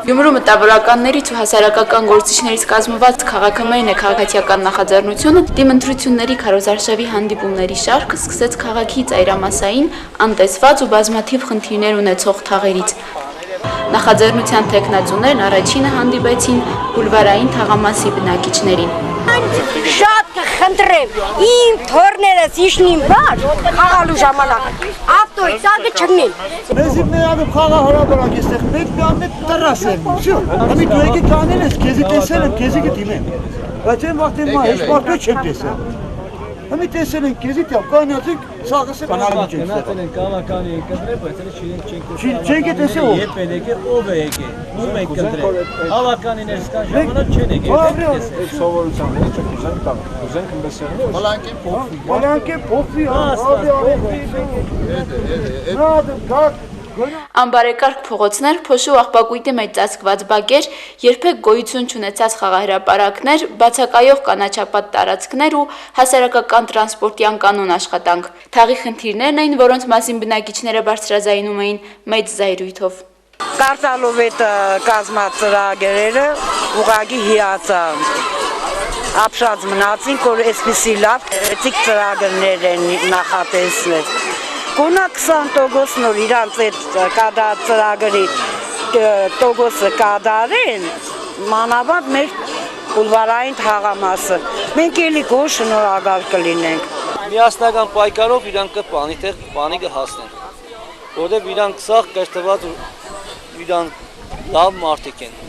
Գյումրու մտավորականներից ու հասարակական գործիչներից կազմված քաղաքամերն է քաղաքացիական նախաձեռնությունը դիմընտրությունների քարոզարշավի հանդիպումների շարքը սկսեց քաղաքի ծայրամասային, անտեսված ու բազմաթիվ խնդիրներ ունեցող թաղերից։ Նախաձեռնության թեկնածուներն առաջինը հանդիպեցին բուլվարային թաղամասի բնակիչներին։ Շատ կխնդրեմ, իմ թորներս իշնին բար խաղալու ժամանակ ավտոյի ծագը չգնին։ Մեզ իմ ներադում խաղա հորաբարակ եստեղ մեկ միանն է տրաս եմ, համի դու եկի կանեն ես, կեզի տեսել եմ, կեզի գտիմեմ, բայց են վաղթ եմ հեչ մարդը չեմ տեսել, համի տեսել են կեզի տյավ, կանյացիկ սաղս է բանալում չենք սեղա։ Գնացել են կավականի կնդրել, բայց չենք է տեսել ով։ Եվ եկե, ով է եկե, ում եք կնդրել, հավականիներ սկան ժամանակ չեն եկե, եք տեսել։ Սովորության մեջ ուզենք մբեսեղնի, բալանք է փոխվի, Անբարեկարգ փողոցներ, փոշու աղբակույտի մեջ ծածկված բակեր, երբեք գոյություն չունեցած խաղահրապարակներ, բացակայող կանաչապատ տարածքներ ու հասարակական տրանսպորտի անկանոն աշխատանք։ Թաղի խնդիրներն էին, որոնց մասին բնակիչները բարձրաձայնում էին մեծ զայրույթով։ Կարծալով այդ կազմած ծրագրերը ուղղակի հիացան։ Ապշած մնացին, որ այսպիսի լավ էթիկ ծրագրներ են նախատեսվել։ Գոնա 20% նոր իրանց այդ կադար ծրագրի տոկոսը կադարեն, մանավանդ մեր բուլվարային թաղամասը։ Մենք էլի գոհ շնորհակալ կլինենք։ Միասնական պայքարով իրանք բանի կհասնեն, որտեղ իրանք սաղ կշտված ու իրանք լավ մարդիկ են։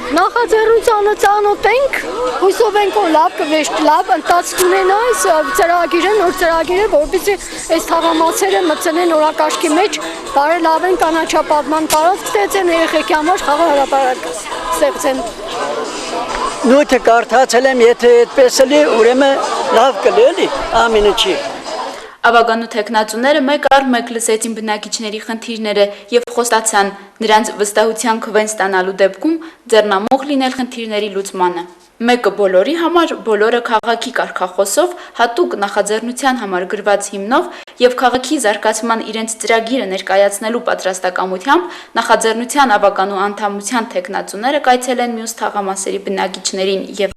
Նախաձեռնությանը ծանոթ ենք, հույսով ենք, որ լավ կվեշտ, լավ ընթացք ունենա այս ծրագիրը, նոր ծրագիրը, որպեսզի այս թաղամասերը մտցնեն օրակարգի մեջ, բարելավեն կանաչապատման տարածք ստեղծեն, երեխեքի համար խաղահրապարակ ստեղծեն։ Նույնը կարդացել եմ, եթե այդպես էլի, ուրեմն լավ կլինի, ամենը չի։ Ավագանու թեկնածուները մեկ առ մեկ լսեցին բնակիչների խնդիրները եւ խոստացան նրանց վստահության քվեն ստանալու դեպքում ձեռնամուխ լինել խնդիրների լուծմանը։ Մեկը բոլորի համար, բոլորը քաղաքի կարգախոսով, հատուկ նախաձեռնության համար գրված հիմնով եւ քաղաքի զարգացման իրենց ծրագիրը ներկայացնելու պատրաստակամությամբ նախաձեռնության ավագանու անդամության թեկնածուները կայցել են մյուս թաղամասերի բնակիչներին եւ